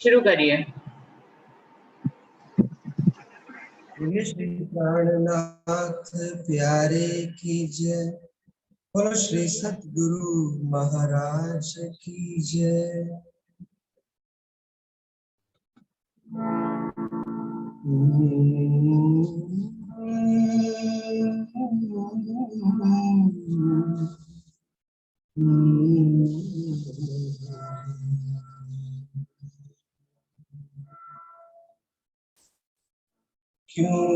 शुरू करिए। श्री प्राणनाथ प्यारे की जय, बोलो श्री सतगुरु महाराज की जय। क्यों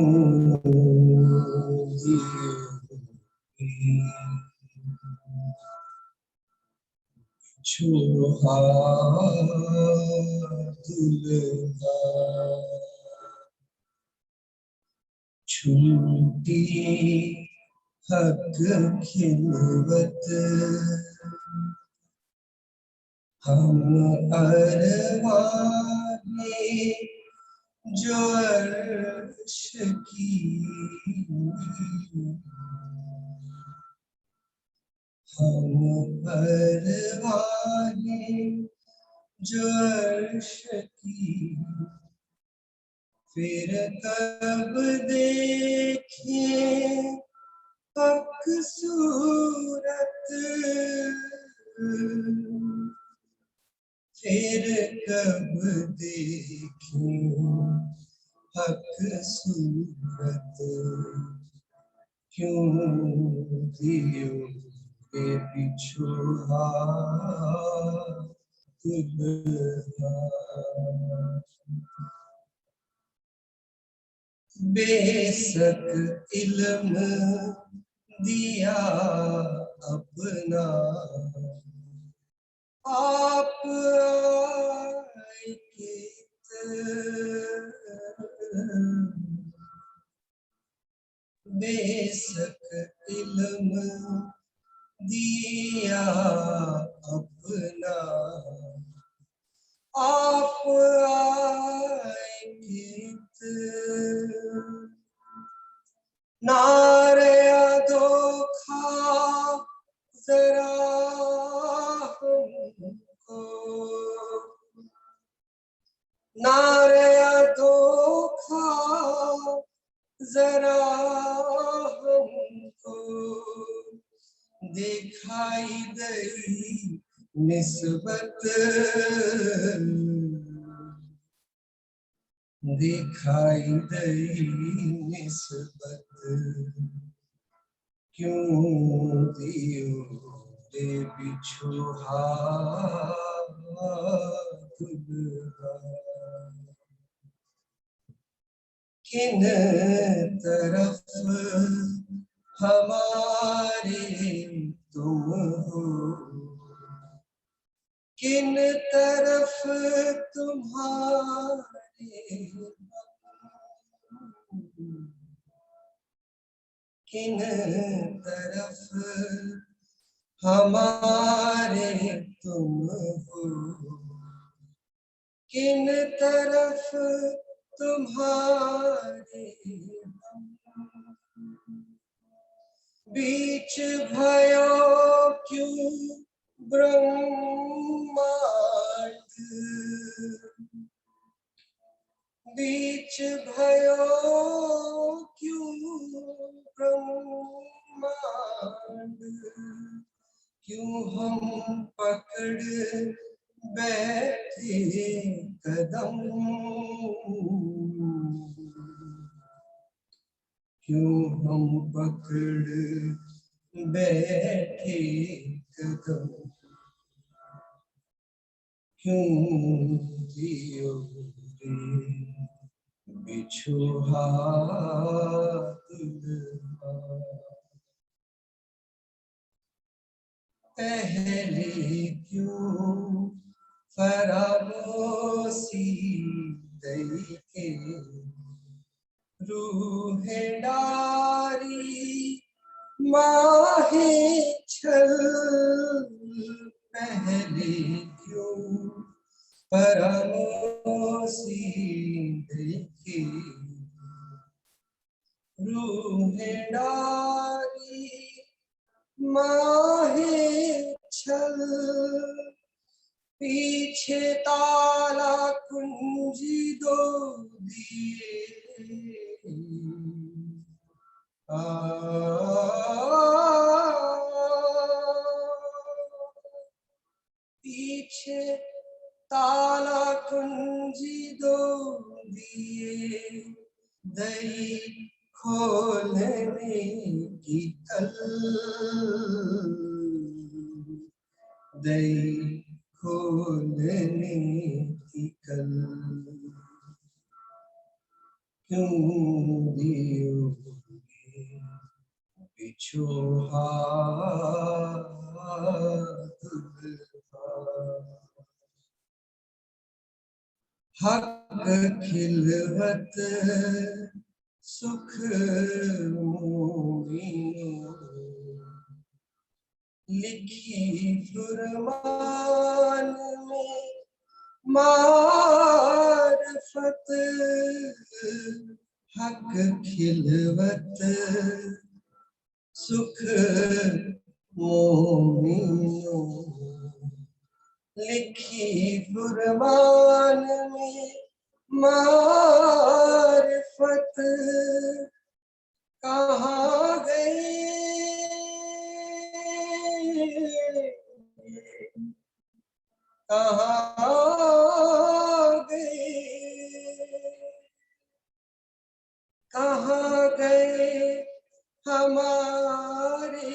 छुहा दुल्हा छूटी हक खिलवत, हम अरवाने जो अर्श की, हम अरवाने जो अर्श की, फिर कब देखे हक सूरत, फिर कब देखे हक सूरत। क्यों दियो के बिछुआ दुल्हा, बेशक इल्म दिया अपना, आप आए कित, बेशक इल्म दिया अपना, आप आए कित, नारया धोखा जरा हमको, नारया धोखा जरा हमको, दिखाई दई निस्बत, दिखाई दई निस्बत। क्यों दियो रे बिछुहा दुल्हा, किन तरफ हमारे तुम हो, किन तरफ तुम्हारे, किन तरफ हमारे तुम हो, किन तरफ तुम्हारे हम, बीच भयो क्यों ब्रह्मांड, बीच भयो क्यों ब्रह्मांड, क्यों हम पकड़ बैठे कदम, क्यों हम पकड़ बैठे कदम। क्यों दियो रे बिछुहा दुल्हा, पहले क्यों फरामोशी दई के, रूह डारी माहे छल, पहले क्यों फरामोशी दई के, रूह डारी माहे छल, पीछे ताला कुंजी दो दिए पीछे ताला कुंजी दो दिए दई खोलने की कल दई खोलने की कल क्यों दियोगे पिछो हाथ हक खिलवत सुख मोहिनी लिखी फुरमान में मारफत हक खिलवत सुख मोहिनी लिखी फुरमान में मारफत कहाँ गए कहाँ गए कहाँ गए हमारे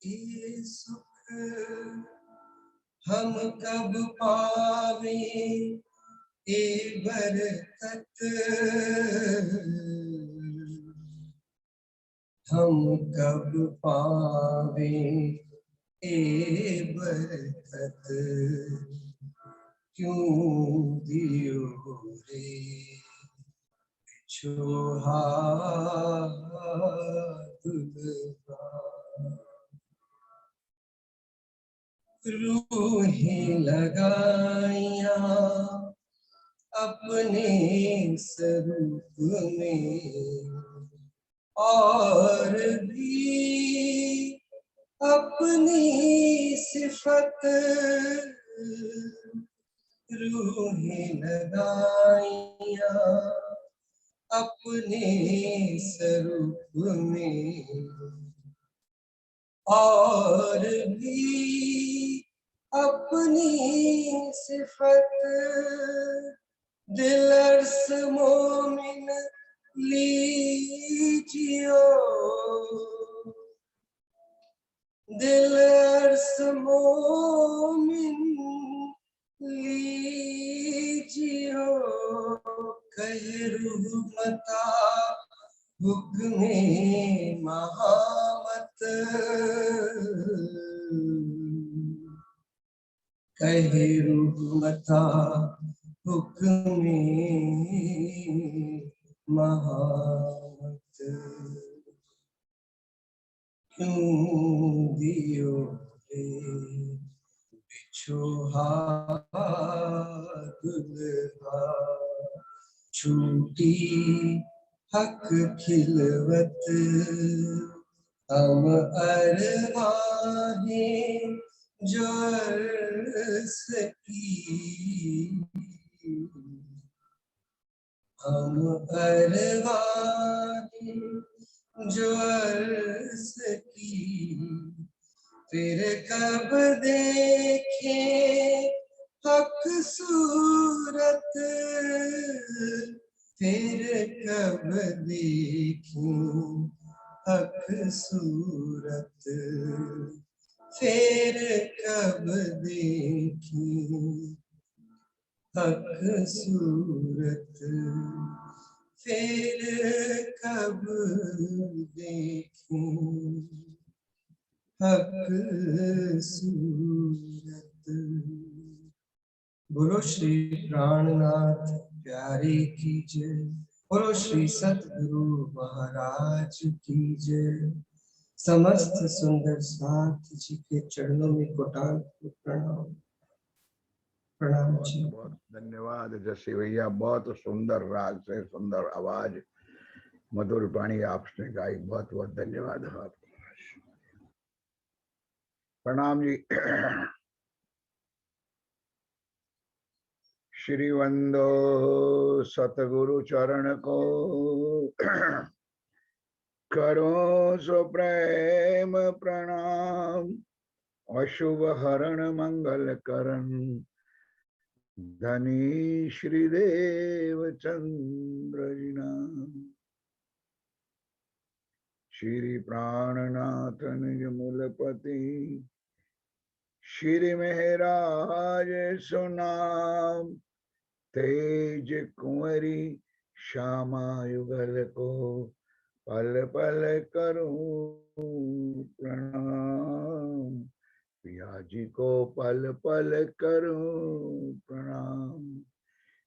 ये सुख हम कब पावे ये बरकत हम कब पावे ये बरकत क्यों दियो रे पिछो हाथ रूहें लगाइया अपने स्वरूप में और भी अपनी सिफत रूहें लगाइया अपने स्वरूप में और भी अपनी सिफत दिलर्स मोमिन लीजियो दिलर्स मोमिन लीजियो कह रूमता हुक्मे महामत कहे रूमता हुक्मे महामत क्यों दियो रे बिछो हाथ दुल्हा छूटी हक खिलवत हम अरवाहे जो अर्स की हम अरवाहे जो अर्स की फिर कब देखे हक सूरत फिर कब देखूं हक सूरत फिर कब देखूं हक सूरत फिर कब देखूं हक सूरत। बोलो श्री प्राणनाथ प्यारे की जय। बोलो श्री सतगुरु महाराज की जय। समस्त सुंदर साथ जी के चरणों में कोटान प्रणाम। प्रणाम जी। बहुत धन्यवाद जसी भैया, बहुत सुंदर राग से सुंदर आवाज मधुर वाणी आपने गाई, बहुत बहुत धन्यवाद आपको। प्रणाम जी। श्री वंदो सतगुरु चरण को करो सो प्रेम प्रणाम। अशुभ हरण मंगल करण धनी श्रीदेव चंद्र जी नाम। श्री प्राणनाथ निज मूलपति श्री महराज सुनाम। तेज कुंवरी श्यामा युगल को पल पल करूं प्रणाम। पिया जी को पल पल करूं प्रणाम।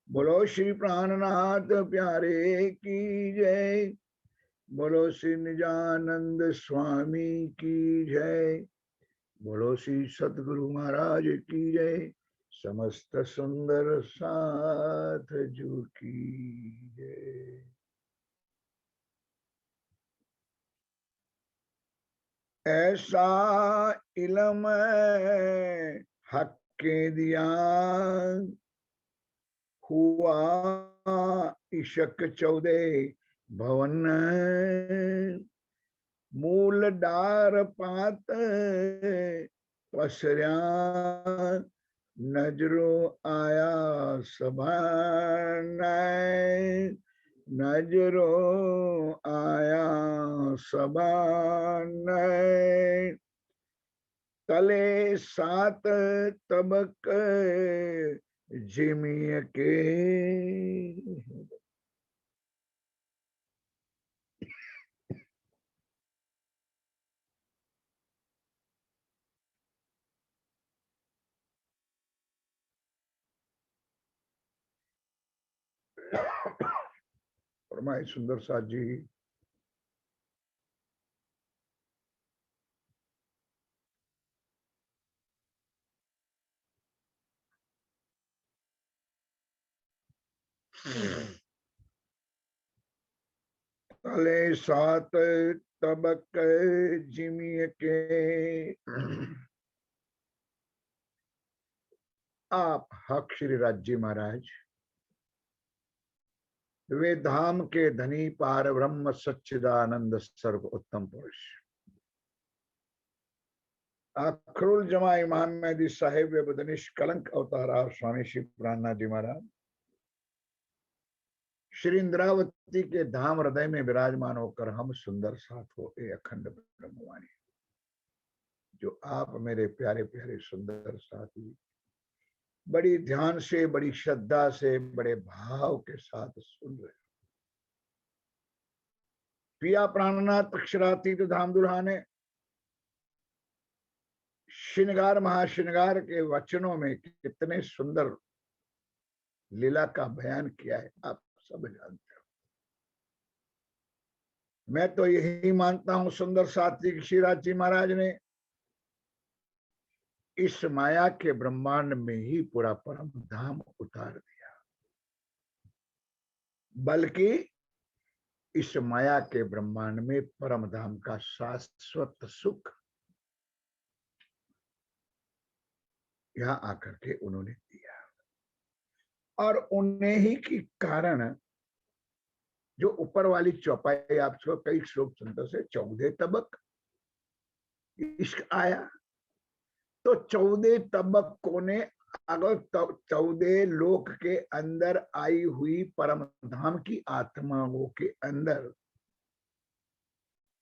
बोलो श्री प्राणनाथ प्यारे की जय। बोलो श्री निजानंद स्वामी की जय। बोलो श्री सतगुरु महाराज की जय। समस्त सुंदर साथ जू की जय। ऐसा इल्म हक के दिया हुआ इशक 14 भवन। मूल डार पात पसरिया नजरों आया सभान। नजरों आया सभान। तले 7 तबक जिमिय के। फरमाए सुंदर साथ जी। तले 7 तबक जिमिय के। आप हक श्री राज्य महाराज वे धाम के धनी पार ब्रह्म सच्चिदानंद सर्व उत्तम पुरुष अखरुल जमा इमाम मेहदी साहेब वे निष्कलंक अवतार स्वामी श्री प्राणनाथ जी महाराज श्री इंद्रावती के धाम हृदय में विराजमान होकर हम सुंदर साथ हो ए अखंड ब्रह्मवाणी। जो आप मेरे प्यारे प्यारे सुंदर साथी बड़ी ध्यान से बड़ी श्रद्धा से बड़े भाव के साथ सुन रहे। पिया प्राणनाथ अक्षरातीत धाम दुल्हाने श्रृंगार महाश्रृंगार के वचनों में कितने सुंदर लीला का बयान किया है आप सब जानते हो। मैं तो यही मानता हूं सुंदर सात्विक श्रीराज जी महाराज ने इस माया के ब्रह्मांड में ही पूरा परम धाम उतार दिया। बल्कि इस माया के ब्रह्मांड में परम धाम का शाश्वत सुख यहां आकर के उन्होंने दिया। और उन्हें ही के कारण जो ऊपर वाली चौपाई आप कई श्लोक सुनते से 14 तबक इश्क आया। तो 14 तबकों ने अगर 14 लोक के अंदर आई हुई परम धाम की आत्माओं के अंदर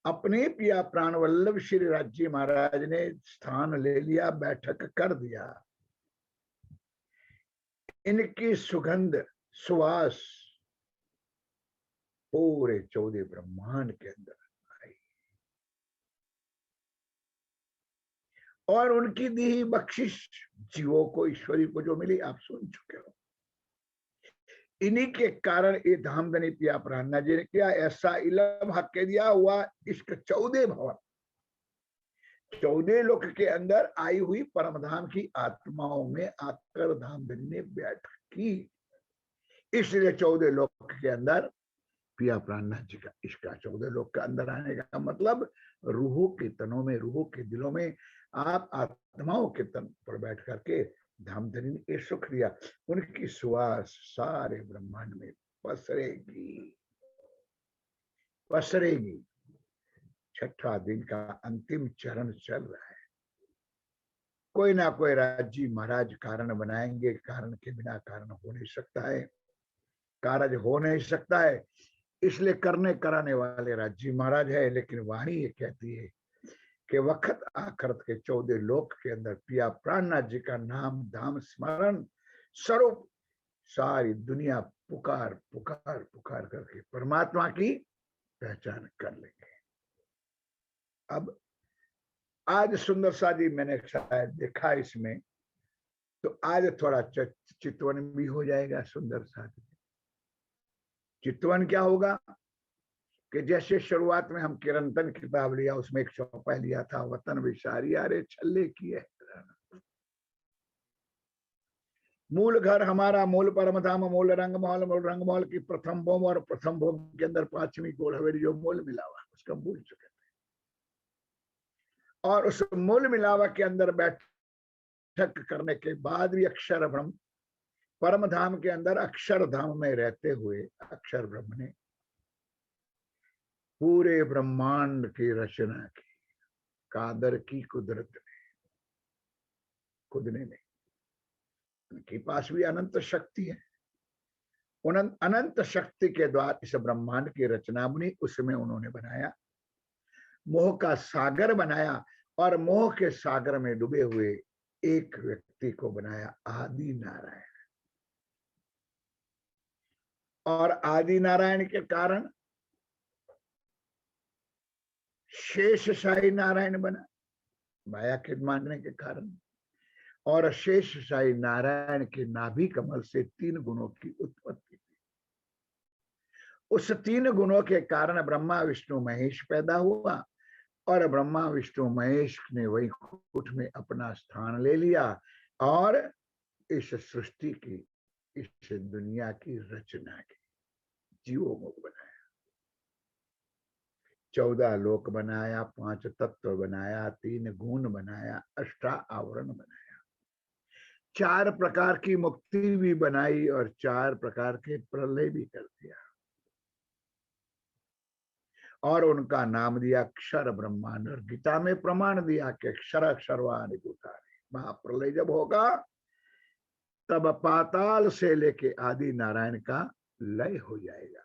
अपने पिया प्राण वल्लभ श्री राज्य महाराज ने स्थान ले लिया, बैठक कर दिया। इनकी सुगंध सुवास पूरे 14 ब्रह्मांड के अंदर आई और उनकी दी बख्शिश जीवों को ईश्वरी को जो मिली आप सुन चुके हो। इन्हीं के कारण ये धामधनी पिया प्राणनाथ जी ने किया। ऐसा इलम हक के दिया हुआ इश्क 14 भवन 14 लोक के अंदर आई हुई परम धाम की आत्माओं में आकर धामधनी ने बैठक की। इसलिए 14 लोक के अंदर पिया प्राणनाथ जी का इश्क 14 लोक के अंदर आने का मतलब रूहों के तनों में रूहों के दिलों में आप आत्माओं के तन पर बैठ करके धामधनी ने ये सुख दिया, उनकी सुवास सारे ब्रह्मांड में पसरेगी पसरेगी। छठा दिन का अंतिम चरण चल रहा है। कोई ना कोई राज्य महाराज कारण बनाएंगे, कारण के बिना कारण हो नहीं सकता है, कार्य हो नहीं सकता है, इसलिए करने कराने वाले राज्य महाराज है। लेकिन वाणी ये कहती है कि वक्त आखरत के 14 लोक के अंदर पिया प्राणनाथ जी का नाम धाम स्मरण स्वरूप सारी दुनिया पुकार पुकार पुकार करके परमात्मा की पहचान कर लेंगे। अब आज सुंदर सा जी मैंने शायद देखा इसमें, तो आज थोड़ा चितवन भी हो जाएगा। सुंदर सा चितवन क्या होगा कि जैसे शुरुआत में हम किरंतन किताब लिया, उसमें एक चौपाई लिया था, वतन विशारी अरे छल्ले की है, मूल घर हमारा, मूल परम धाम, मूल रंग महल, मूल रंग महल की प्रथम भोम, और प्रथम भोम के अंदर 5वीं गोल हवेली जो मूल मिलावा, उसका मूल चुके थे। और उस मूल मिलावा के अंदर बैठक करने के बाद भी अक्षर ब्रह्म परम धाम के अंदर अक्षर धाम में रहते हुए अक्षर ब्रह्म ने पूरे ब्रह्मांड की रचना की, कादर की कुदरत ने, खुद ने नहीं, उनके पास भी अनंत शक्ति है। अनंत शक्ति के द्वारा इस ब्रह्मांड की रचना बनी, उसमें उन्होंने बनाया, मोह का सागर बनाया, और मोह के सागर में डूबे हुए एक व्यक्ति को बनाया, आदि नारायण। और आदि नारायण के कारण शेष शाही नारायण बना, माया के मांगने के कारण। और शेष शाही नारायण के नाभि कमल से 3 गुणों की उत्पत्ति थी। उस 3 गुणों के कारण ब्रह्मा विष्णु महेश पैदा हुआ, और ब्रह्मा विष्णु महेश ने वही कुट में अपना स्थान ले लिया, और इस सृष्टि की, इस दुनिया की रचना की, जीवों को बनाया, 14 लोक बनाया, 5 तत्व बनाया, 3 गुण बनाया, 8 आवरण बनाया, 4 प्रकार की मुक्ति भी बनाई, और 4 प्रकार के प्रलय भी कर दिया, और उनका नाम दिया अक्षर ब्रह्मांड। और गीता में प्रमाण दिया कि अक्षर अक्षरवाणी उतारे, महाप्रलय जब होगा तब पाताल से लेके आदि नारायण का लय हो जाएगा।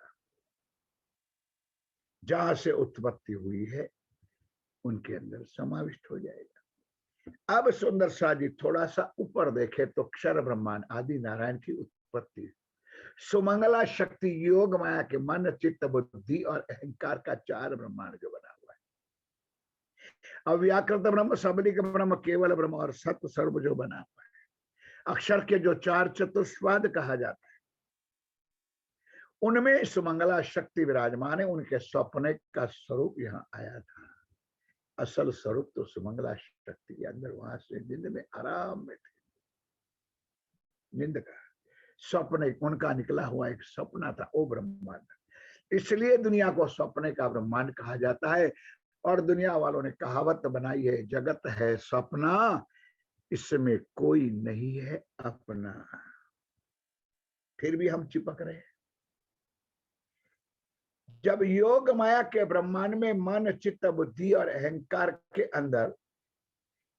जहां से उत्पत्ति हुई है उनके अंदर समाविष्ट हो जाएगा। अब सुंदर सा जी थोड़ा सा ऊपर देखे तो अक्षर ब्रह्मांड आदि नारायण की उत्पत्ति, सुमंगला शक्ति योग माया के मन चित्त बुद्धि और अहंकार का 4 ब्रह्मांड जो बना हुआ है। अव्याकृत ब्रह्म, सबलिक ब्रह्म, केवल ब्रह्म और सत्य सर्व जो बना हुआ है। अक्षर के जो 4 चतुष्पाद कहा जाता है, उनमें सुमंगला शक्ति विराजमान है। उनके स्वप्न का स्वरूप यहाँ आया था। असल स्वरूप तो सुमंगला शक्ति के अंदर, वहां से नींद में आराम में थे। नींद का स्वप्न उनका निकला हुआ एक सपना था, वो ब्रह्मांड। इसलिए दुनिया को स्वप्न का ब्रह्मांड कहा जाता है। और दुनिया वालों ने कहावत बनाई है, जगत है सपना, इसमें कोई नहीं है अपना। फिर भी हम चिपक रहे हैं। जब योग माया के ब्रह्मांड में मन चित्त बुद्धि और अहंकार के अंदर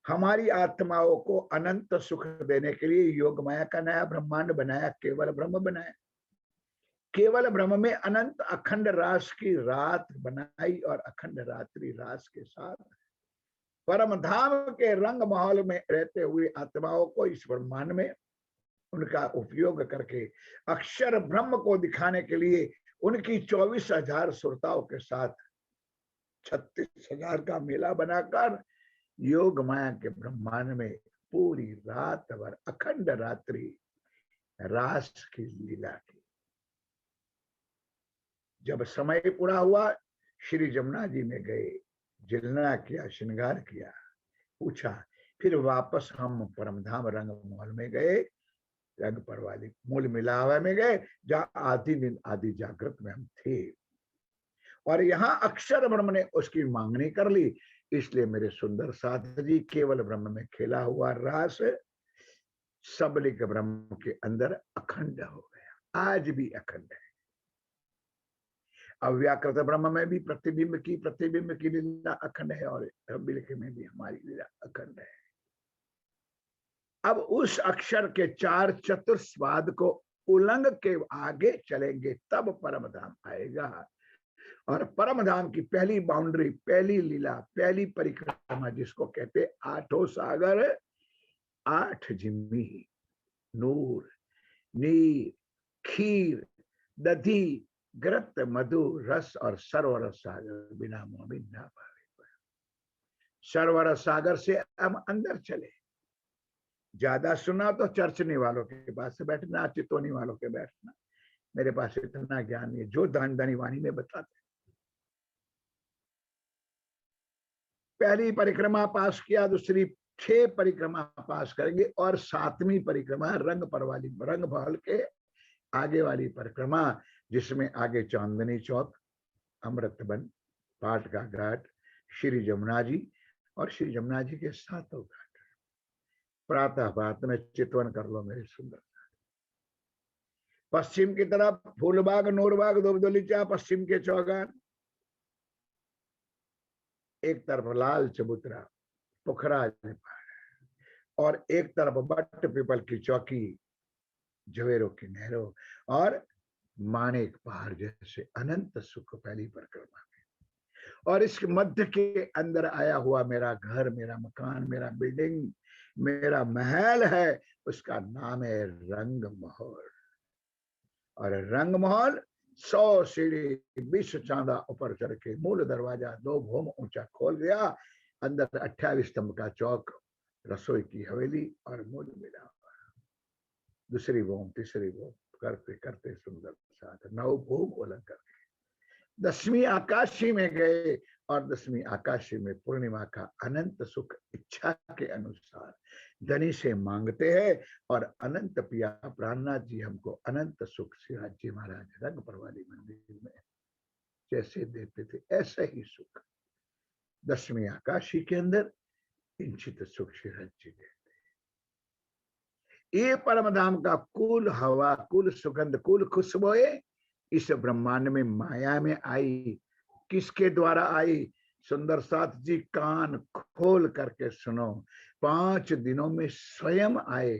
हमारी आत्माओं को अनंत सुख देने के लिए योग माया का नया ब्रह्मांड बनाया, केवल ब्रह्म बनाया। केवल ब्रह्म में अनंत अखंड रास की रात बनाई, और अखंड रात्रि रास के साथ परम धाम के रंग महल में रहते हुए आत्माओं को इस ब्रह्मांड में उनका उपयोग करके अक्षर ब्रह्म को दिखाने के लिए उनकी 24,000 सुरताओं के साथ 36,000 का मेला बनाकर योग माया के ब्रह्मांड में पूरी रात भर अखंड रात्रि रास की लीला की। जब समय पूरा हुआ, श्री जमुना जी में गए, जिलना किया, श्रृंगार किया, पूछा, फिर वापस हम परमधाम रंग महल में गए, रंग परवाली मूल मिलावा में गए, जहां आदि दिन आदि जागृत में हम थे। और यहाँ अक्षर ब्रह्म ने उसकी मांगनी कर ली। इसलिए मेरे सुंदर साथ जी केवल ब्रह्म में खेला हुआ रास सबलिंग ब्रह्म के अंदर अखंड हो गया, आज भी अखंड है। अव्याकृत ब्रह्म में भी प्रतिबिंब की लीला अखंड है, और सबलिंग में भी हमारी लीला अखंड है। अब उस अक्षर के चार चतुर्स्वाद को उल्लंघ के आगे चलेंगे तब परम धाम आएगा। और परम धाम की पहली बाउंड्री, पहली लीला, पहली परिक्रमा जिसको कहते आठों सागर, आठ जिम्मी, नूर, नीर, खीर, दधी, घृत, मधु, रस और सरोवर सागर, बिना मोह ना पावे। सरोवर सागर से हम अंदर चले। ज्यादा सुना तो चर्चने वालों के पास से बैठना, चितौनी वालों के बैठना, मेरे पास इतना ज्ञान नहीं है जो दान दानी वाणी में बताते। पहली परिक्रमा पास किया, दूसरी 6 परिक्रमा पास करेंगे, और 7वीं परिक्रमा रंग पर वाली, रंग महल के आगे वाली परिक्रमा, जिसमें आगे चांदनी चौक, अमृतबन, पाट का घाट, श्री जमुना जी और श्री जमुना जी के 7 घाट। प्रातः प्रात में चितवन कर लो मेरे सुंदर। पश्चिम की तरफ फूलबाग, नूरबाग, दुबदुलीचा, पश्चिम के चौगान, एक तरफ लाल चबूतरा, पुखराज नेपाल, और एक तरफ बट पीपल की चौकी, जवेरों की नहरों, और मानेक पहाड़ जैसे अनंत सुख पहली परिक्रमा में। और इस मध्य के अंदर आया हुआ मेरा घर, मेरा मकान, मेरा बिल्डिंग, मेरा महल है, उसका नाम है रंग महल। और रंग महल 100 सीढ़ी 20 चांदा ऊपर चढ़ के मूल दरवाजा 2 भूम ऊंचा खोल गया, अंदर 28 स्तंभ का चौक, रसोई की हवेली और मूल मिला हुआ। दूसरी भूम, तीसरी भूम करते करते सुंदर साथ 9 भूम उलंघ करके 10वीं आकाशी में गए, और 10वीं आकाशी में पूर्णिमा का अनंत सुख इच्छा के अनुसार धनी से मांगते हैं, और अनंत पिया प्राणनाथ जी हमको अनंत सुख शिवराज जी महाराज रंग परवाली मंदिर में जैसे देते थे, ऐसा ही सुख 10वीं आकाशी के अंदर किंचित सुख शिवराज जी देते। ये परम धाम का कुल हवा, कुल सुगंध, कुल खुशबुएं इस ब्रह्मांड में माया में आई। किसके द्वारा आई? सुंदर साथ जी कान खोल करके सुनो, 5 दिनों में स्वयं आए,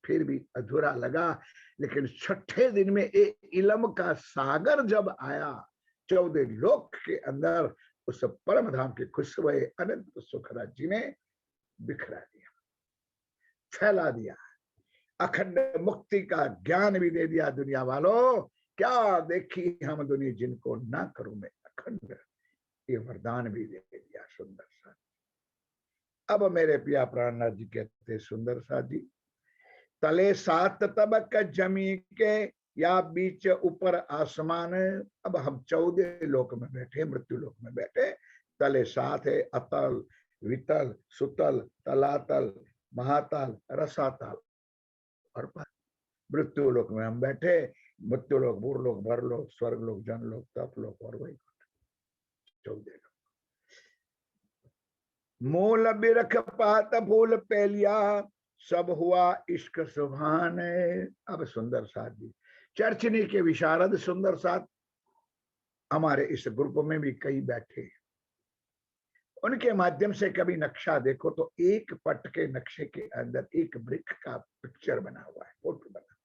फिर भी अधूरा लगा। लेकिन 6ठे दिन में एक इलम का सागर जब आया, 14 लोक के अंदर उस परम धाम की खुशबुएं अनंत सुखराज जी ने बिखरा दिया, फैला दिया, अखंड मुक्ति का ज्ञान भी दे दिया। दुनिया वालों, क्या देखी हम दुनिया जिनको ना करूं मैं अखंड, ये वरदान भी दे दिया सुंदर सा। अब मेरे पिया प्राणनाथ जी कहते सुंदर सा जी, तले 7 तबक जमी के या बीच ऊपर आसमान। अब हम 14 लोक में बैठे, मृत्यु लोक में बैठे। तले 7 है, अतल, वितल, सुतल, तलातल, महातल, रसातल, और मृत्यु लोक में हम बैठे। मृत्यु लोक, भूरलोक, भरलोक, स्वर्ग लोक, जनलोक, तपलोक और वही 14 लोक। मूल बिरख पात फूल पेलिया, सब हुआ इश्क सुभान। अब सुंदर साथ जी, चर्चनी के विशारद सुंदर साथ हमारे इस ग्रुप में भी कई बैठे। उनके माध्यम से कभी नक्शा देखो तो एक पट के नक्शे के अंदर एक वृक्ष का पिक्चर बना हुआ है, फोटो बना,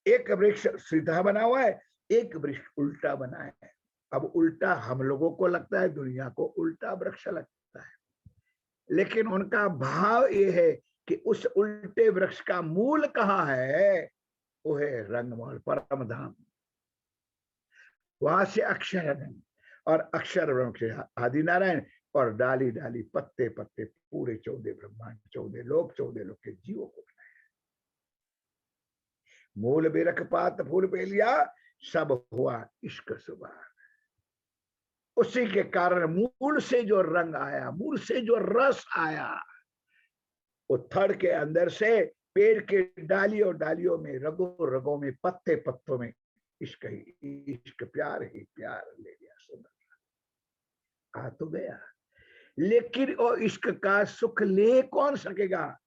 एक वृक्ष सीधा बना हुआ है, एक वृक्ष उल्टा बना है। अब उल्टा हम लोगों को लगता है, दुनिया को उल्टा वृक्ष लगता है, लेकिन उनका भाव ये है कि उस उल्टे वृक्ष का मूल कहाँ है? वो है रंगमहल, परम धाम। वहां से अक्षर ब्रह्म, और अक्षर ब्रह्म से आदि नारायण, और डाली डाली पत्ते पत्ते पूरे 14 ब्रह्मांड, 14 लोक, 14 लोक के जीवों को बनाया। मूल बिरख पात फूल पेलिया, सब हुआ इश्क सुभान। उसी के कारण मूल से जो रंग आया, मूल से जो रस आया, वो थड़ के अंदर से पेड़ के डालियों डालियों में, रगों रगों में, पत्ते पत्तों में इश्क ही इश्क, प्यार ही प्यार ले लिया। सुंदर आ तो गया, लेकिन वो इश्क का सुख ले कौन सकेगा?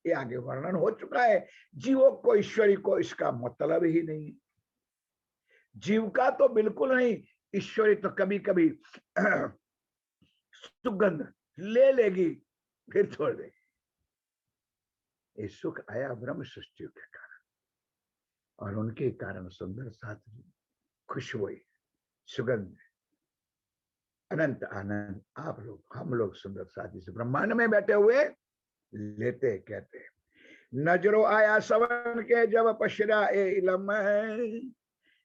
ये आगे वर्णन हो चुका है। जीवों को, ईश्वरी को इसका मतलब ही नहीं। जीव का तो बिल्कुल नहीं, ईश्वरी तो कभी कभी सुगंध ले लेगी फिर छोड़ देगी। ये सुख आया ब्रह्म सृष्टि के कारण, और उनके कारण सुंदर साथ खुशबू, सुगंध, अनंत आनंद आप लोग, हम लोग सुंदर साथ इस ब्रह्मांड में बैठे हुए लेते कहते। नजरो आया सवन के जब पशरा ए इलम,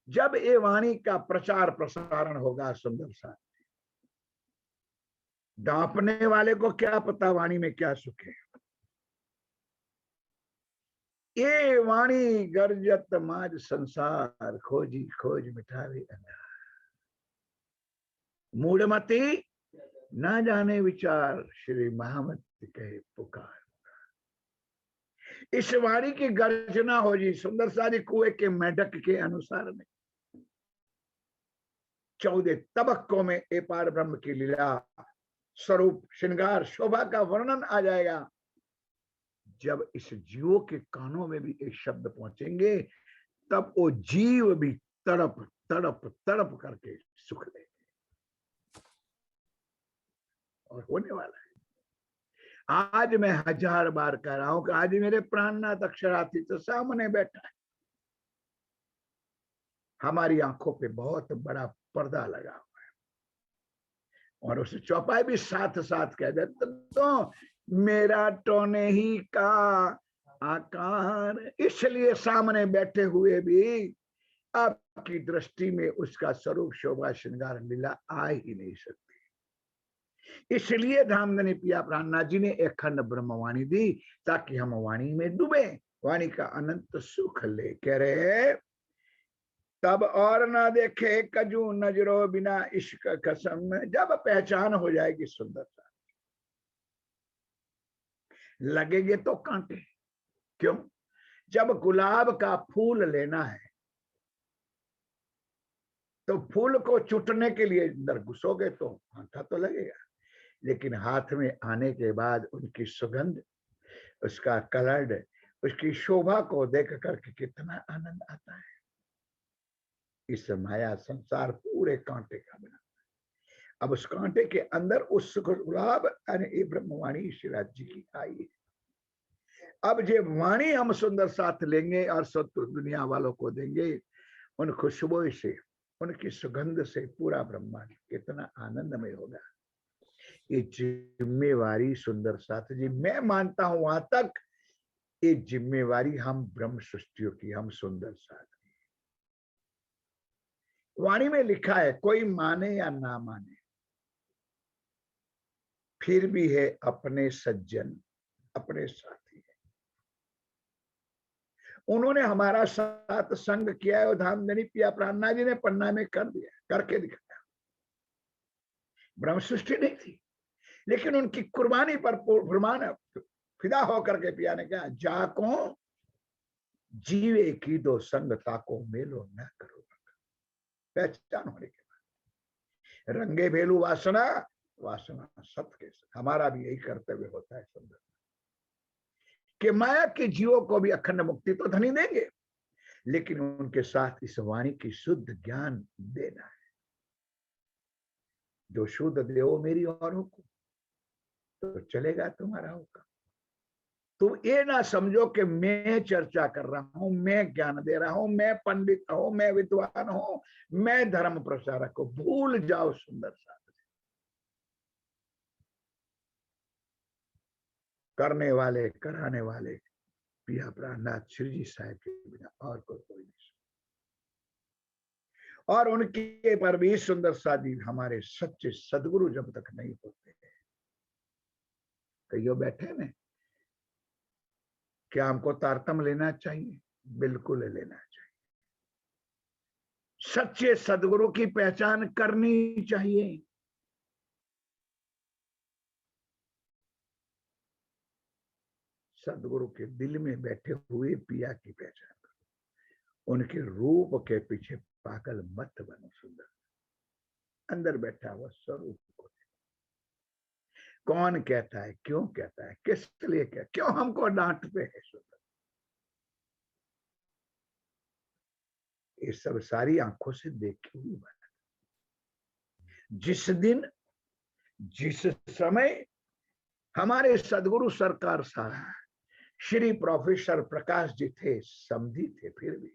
जब ये वाणी का प्रचार प्रसारण होगा सुंदर साथ, डांपने वाले को क्या पता वाणी में क्या सुख है। ये वाणी गर्जत माज संसार, खोजी खोज मिठावे अंधार। मूढ़मती ना जाने विचार, श्री महामत कहे पुकार। इस वाणी की गर्जना हो जी सुंदर सारी कुएं के मेढक के अनुसार में 14 तबक्कों में ए पार ब्रह्म की लीला, स्वरूप, श्रृंगार, शोभा का वर्णन आ जाएगा। जब इस जीवों के कानों में भी एक शब्द पहुंचेंगे, तब वो जीव भी तड़प तड़प तड़प करके सुख लेंगे, और होने वाला है। आज मैं 1000 बार कह रहा हूं कि आज मेरे प्राणनाथ अक्षरार्थी तो सामने बैठा है, हमारी आंखों पे बहुत बड़ा पर्दा लगा हुआ है, और उस चौपाई भी साथ साथ कह दे तो मेरा टोने ही का आकार, इसलिए सामने बैठे हुए भी आपकी दृष्टि में उसका स्वरूप, शोभा, श्रृंगार, लीला आ ही नहीं सकती। इसलिए धामधनी पिया प्राणनाथ जी ने एक खंड ब्रह्मवाणी दी, ताकि हम वाणी में डूबे, वाणी का अनंत सुख ले। कह रहे तब और ना देखे कजू नजरो बिना इश्क कसम, जब पहचान हो जाएगी सुंदरता, लगेंगे तो कांटे। क्यों? जब गुलाब का फूल लेना है तो फूल को चुटने के लिए अंदर घुसोगे तो कांटा तो लगेगा, लेकिन हाथ में आने के बाद उनकी सुगंध, उसका कलर, उसकी शोभा को देख करके कितना आनंद आता है। इस माया संसार पूरे कांटे का बना। अब उस कांटे के अंदर उस गुलाब यानी ब्रह्मवाणी शिवराज जी की आई है। अब ये वाणी हम सुंदर साथ लेंगे और शत्रु दुनिया वालों को देंगे, उन खुशबू से, उनकी सुगंध से पूरा ब्रह्मांड कितना आनंदमय होगा। ये जिम्मेवारी सुंदर साथ जी, मैं मानता हूं वहां तक ये जिम्मेवारी हम ब्रह्म सृष्टियों की, हम सुंदर साथ की। वाणी में लिखा है, कोई माने या ना माने, फिर भी है अपने सज्जन, अपने साथी है। उन्होंने हमारा साथ संग किया है, और धामधनी पिया प्राणनाथ जी ने पन्ना में कर दिया, करके दिखाया। ब्रह्म सृष्टि नहीं थी, लेकिन उनकी कुर्बानी पर फिदा होकर के पिया ने कहा, जाको जीवे की दो संग, ताको मेलो न करो। पहचान होने के बाद रंगे भेलू वासना, वासना सत के, हमारा भी यही कर्तव्य होता है सुंदर, कि माया के जीवों को भी अखंड मुक्ति तो धनी देंगे, लेकिन उनके साथ इस वाणी की शुद्ध ज्ञान देना है। जो शुद्ध देव मेरी और हुक्म, तो चलेगा तुम्हारा हुक्म। तुम ये ना समझो कि मैं चर्चा कर रहा हूं, मैं ज्ञान दे रहा हूं, मैं पंडित हूं, मैं विद्वान हूं, मैं धर्म प्रचारक हूं। भूल जाओ सुंदर साथ, करने वाले, कराने वाले पिया प्राणनाथ श्री जी साहब के बिना और कोई नहीं। और उनके पर भी सुंदर सादी हमारे सच्चे सदगुरु जब तक नहीं होते, कईयो बैठे में, क्या हमको तारतम लेना चाहिए? बिल्कुल लेना चाहिए। सच्चे सदगुरु की पहचान करनी चाहिए। सदगुरु के दिल में बैठे हुए पिया की पहचान करो, उनके रूप के पीछे पागल मत बनो। सुंदर अंदर बैठा हुआ स्वरूप को, कौन कहता है, क्यों कहता है, किस लिए कहता, क्यों हमको डांटते हैं? ये सब सारी आंखों से देखी हुई बात। जिस दिन जिस समय हमारे सदगुरु सरकार साहब श्री प्रोफेसर प्रकाश जी थे, समझी थे, फिर भी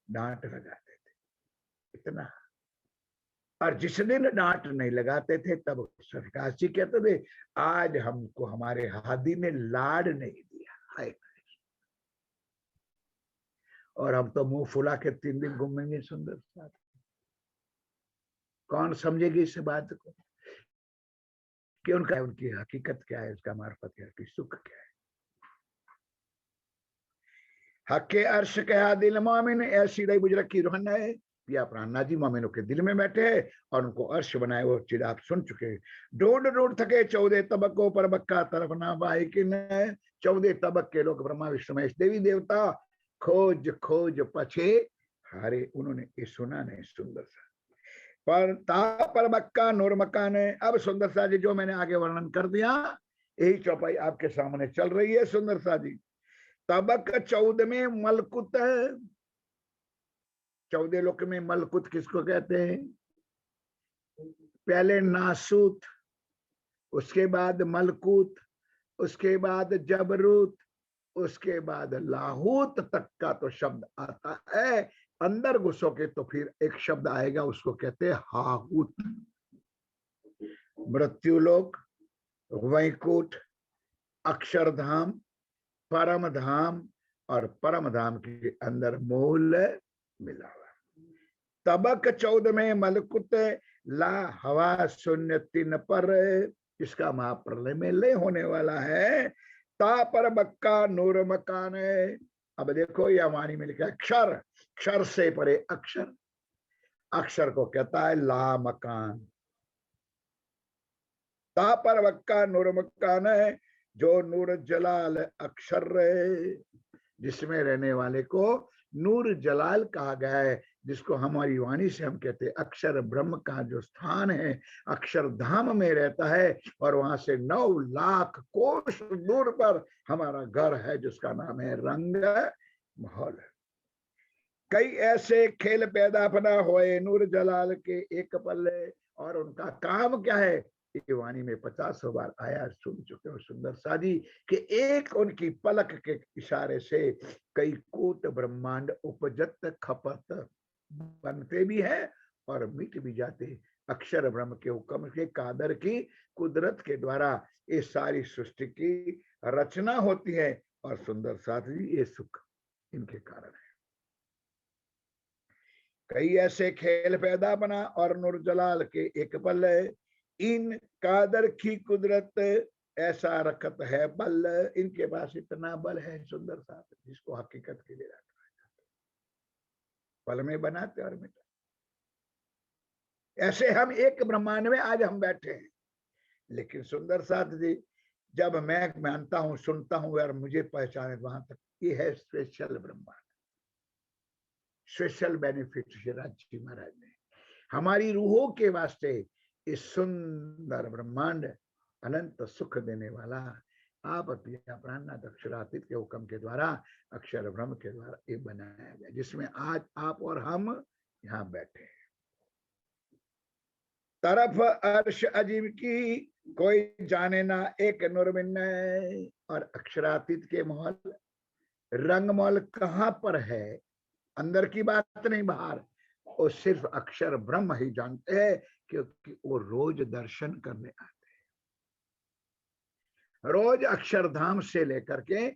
डांट लगाते थे इतना। और जिस दिन डांट नहीं लगाते थे तब प्रकाश जी कहते थे, आज हमको हमारे हादी ने लाड नहीं दिया, हाय। और हम तो मुंह फुला के 3 दिन घूमेंगे सुंदर साथ। कौन समझेगी इस बात को कि उनका, उनकी हकीकत क्या है, उसका मार्फत क्या है, सुख क्या है। हके अर्श कहा दिल मोमिन, ऐसी रही बुजरक की रोहन है। पिया प्राणनाथ जी मोमिनों के दिल में बैठे हैं और उनको अर्श बनाए वो चीज आप सुन चुके। ढूंढ ढूंढ थके 14 तबकों पर बक्का तरफ ना बाई किन। 14 तबक के लोग ब्रह्मा विष्णु महेश देवी देवता खोज खोज पछे हारे। उन्होंने ये सुना नहीं सुंदर सा पर ता पर बक्का नूर मकान है। अब सुंदर सा जी जो मैंने आगे वर्णन कर दिया, यही चौपाई आपके सामने चल रही है सुंदर सा जी। तबक 14 में मलकुत है। 14 लोक में मलकुत किसको कहते हैं? पहले नासूत, उसके बाद मलकुत, उसके बाद जबरूत, उसके बाद लाहूत तक का तो शब्द आता है। अंदर घुसोगे तो फिर एक शब्द आएगा, उसको कहते हैं हाहूत। मृत्युलोक, वैकुंठ, अक्षरधाम, परम धाम और परम धाम के अंदर मूल मिला हुआ। तबक 14 में मलकुत ला हवा शून्य 3 पर, इसका महाप्रलय में लय होने वाला है। ता पर बक्का नूर मकान है। अब देखो यह वाणी में लिखा है क्षर, क्षर से परे अक्षर, अक्षर को कहता है ला मकान। ता पर बक्का नूर मकान है, जो नूर जलाल अक्षर रहे, जिसमें रहने वाले को नूर जलाल कहा गया है, जिसको हमारी वाणी से हम कहते हैं अक्षर ब्रह्म का जो स्थान है, अक्षर धाम में रहता है। और वहां से 9 लाख कोष दूर पर हमारा घर है, जिसका नाम है रंग महल। कई ऐसे खेल पैदा फना होए नूर जलाल के एक पल्ले। और उनका काम क्या है, ये वाणी में 50 बार आया, सुन चुके हो सुंदर साजी कि एक उनकी पलक के इशारे से कई कोट ब्रह्मांड उपजत खपत बनते भी है और मिट भी जाते। अक्षर ब्रह्म के हुक्म के कादर की कुदरत के द्वारा ये सारी सृष्टि की रचना होती है। और सुंदर साथी ये सुख इनके कारण है। कई ऐसे खेल पैदा बना और नूर जलाल के एक पल, इन कादर की कुदरत ऐसा रखत है बल। इनके पास इतना बल है सुंदर साथ, जिसको हकीकत के लिए रखा है, पल में बनाते और मिटा। ऐसे हम एक ब्रह्मांड में आज हम बैठे हैं। लेकिन सुंदर साथ जी, जब मैं मानता हूं, सुनता हूं और मुझे पहचाने, वहां तक ये है स्पेशल ब्रह्मांड, स्पेशल बेनिफिट शिवराज जी महाराज ने हमारी रूहों के वास्ते इस सुंदर ब्रह्मांड अनंत सुख देने वाला आप पिया प्राणनाथ अक्षरातीत के हुक्म के द्वारा, अक्षर ब्रह्म के द्वारा ये बनाया गया, जिसमें आज आप और हम यहाँ बैठे हैं। तरफ अर्श अजीब की कोई जाने ना एक नुरबिन। और अक्षरातीत के महल, रंग महल कहाँ पर है, अंदर की बात नहीं, बाहर, वो सिर्फ अक्षर ब्रह्म ही जानते हैं, क्योंकि वो रोज दर्शन करने आते हैं। रोज अक्षरधाम से लेकर के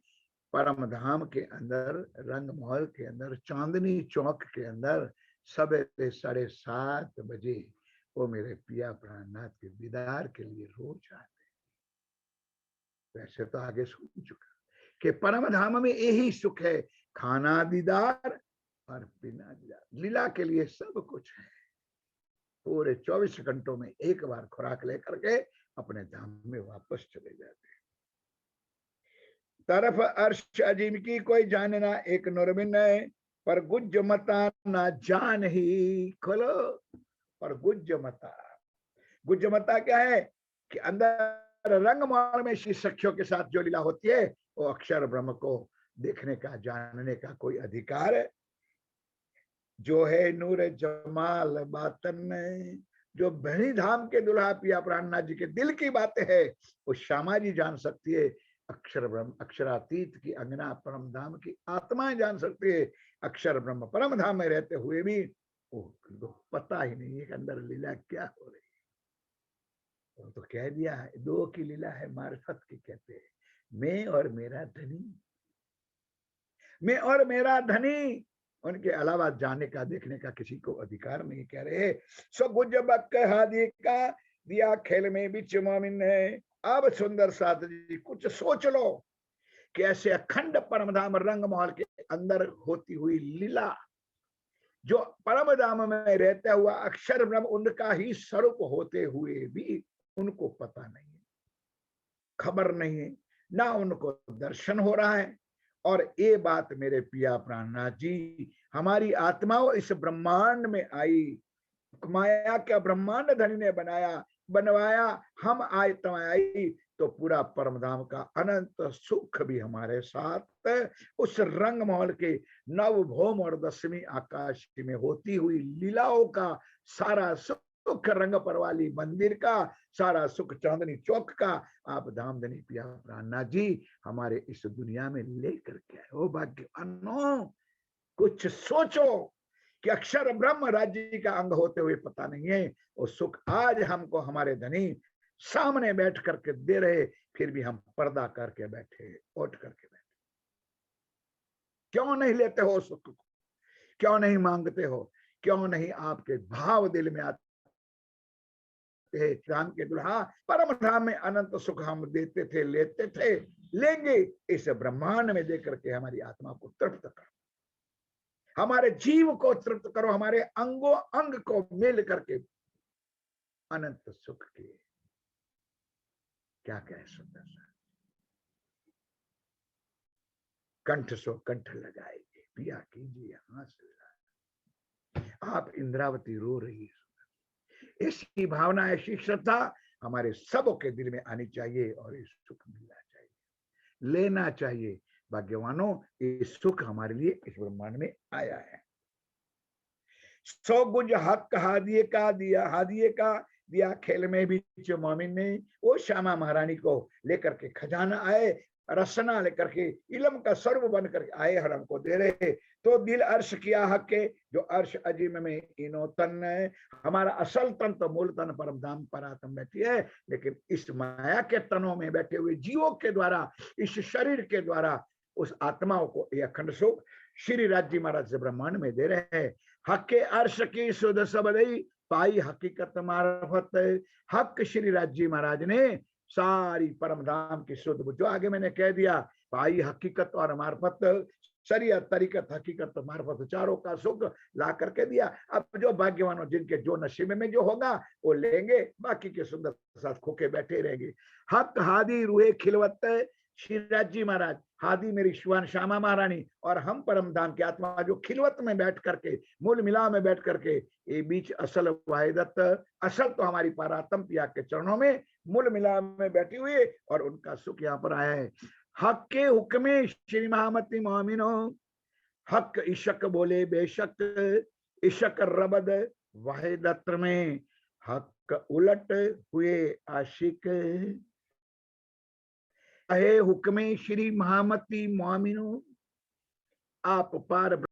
परम धाम के अंदर, रंग महल के अंदर, चांदनी चौक के अंदर सवेरे 7:30 बजे वो मेरे पिया प्राणनाथ के दीदार के लिए रोज आते। वैसे तो आगे सुन चुका कि परम धाम में यही सुख है, खाना दीदार और बिना दीदार। लीला के लिए सब कुछ है। पूरे 24 घंटों में एक बार खुराक लेकर के अपने धाम में वापस चले जाते हैं। तरफ अर्श अजीम की कोई जाने ना एक नुरबिन है, पर गुज मता ना जान ही खोलो। और गुज मता, गुज्जमता क्या है कि अंदर रंगमहल में श्री सखियों के साथ जो लीला होती है वो अक्षर ब्रह्म को देखने का, जानने का कोई अधिकार है? जो है नूर जमाल बातन, जो भरी धाम के दुल्हा पिया प्राणनाथ जी के दिल की बातें है वो श्यामा जी जान सकती है। अक्षर ब्रह्म अक्षरातीत की अंगना परम धाम की आत्माएं जान सकती है। अक्षर ब्रह्म परम धाम में रहते हुए भी वो पता ही नहीं है कि अंदर लीला क्या हो रही है। तो कह दिया है, दो की लीला है मार्फत की, कहते हैं मैं और मेरा धनी, मैं और मेरा धनी, उनके अलावा जाने का देखने का किसी को अधिकार नहीं। कह रहे सो गुजबक हादी का दिया खेल में बिच मोमिन है। अब सुंदर साथ जी कुछ सोच लो कि ऐसे अखंड परमधाम रंगमहल के अंदर होती हुई लीला, जो परमधाम में रहता हुआ अक्षर ब्रह्म उनका ही स्वरूप होते हुए भी उनको पता नहीं है, खबर नहीं है, ना उनको दर्शन हो रहा है। और ये बात मेरे पिया प्राणनाथ जी, हमारी आत्माओं इस ब्रह्मांड में आई, माया का ब्रह्मांड धनी ने बनवाया, हम आए तो आई, तो पूरा परमधाम का अनंत सुख भी हमारे साथ उस रंगमहल के नव भौम और 10वीं आकाश में होती हुई लीलाओं का सारा सुख, रंग परवाली मंदिर का सारा सुख, चांदनी चौक का आप धामधनी पिया प्राणनाथ जी हमारे इस दुनिया में लेकर के आए। ओ भाग्यवानों, कुछ सोचो कि अक्षर ब्रह्म राज्य का अंग होते हुए पता नहीं है, वो सुख आज हमको हमारे धनी सामने बैठ करके दे रहे, फिर भी हम पर्दा करके बैठे, ओट करके बैठे। क्यों नहीं लेते हो सुख को? क्यों नहीं मांगते हो? क्यों नहीं आपके भाव दिल में आते? राम के दुल्हा परम धाम में अनंत सुख हम देते थे, लेते थे, लेंगे। इस ब्रह्मांड में देकर के हमारी आत्मा को तृप्त करो, हमारे जीव को तृप्त करो, हमारे अंगों अंग को मिल करके अनंत सुख के। क्या कहे सुंदर सा, कंठ सो कंठ लगाएंगे, पिया कीजिए हाथ लगा। आप इंद्रावती रो रही है, ऐसी भावना, ऐसी श्रद्धा हमारे सबों के दिल में आनी चाहिए और ये सुख मिलना चाहिए, लेना चाहिए। भाग्यवानों, ये सुख हमारे लिए इस ब्रह्मांड में आया है। सौ गुज हक हादिये का दिया, हादिये का दिया खेल में भी मोमिन ने। वो श्यामा महारानी को लेकर के खजाना आए, रसना लेकर के इलम का सर्व बन करके आए, हरम को दे रहे। तो दिल अर्श किया हक के, जो अर्श अजीम में इनो तन है, हमारा असल तन तो मूल तन परम धाम पर आत्म बैठी है, लेकिन इस माया के तनों में बैठे हुए जीवों के द्वारा, इस शरीर के द्वारा उस आत्माओं को ये अखंड सुख श्री राज्य महाराज से ब्रह्मांड में दे रहे हैं। हक के अर्श की सुध सबदई पाई हकीकत मार्फत। हक श्री राज्य महाराज ने सारी परम धाम की शुद्ध, जो आगे मैंने कह दिया, पाई हकीकत और मार्फत, शरीयत तरीकत हकीकत मार्फत, चारों का सुख ला करके दिया। अब जो भाग्यवानों जिनके जो नसीब में जो होगा वो लेंगे, बाकी के सुंदर साथ खोके बैठे रहेंगे। हक हादी रूहे खिलवत श्री राज्य महाराज, हादी मेरी शिवान श्यामा महारानी, और हम परम धाम की आत्मा जो खिलवत में बैठ करके, मूल मिला में बैठ करके, ये बीच असल वाहिदत, असल तो हमारी पारात्म पिया के चरणों में मूल मिला में बैठी हुई, और उनका सुख यहाँ पर आया है। हक के हुक्मे श्री महामती मोमिनो, हक इशक बोले बेशक, इशक रबद वाहिदत में, हक उलट हुए आशिक। अहे हुक्मे श्री महामती मोमिनो, आप पार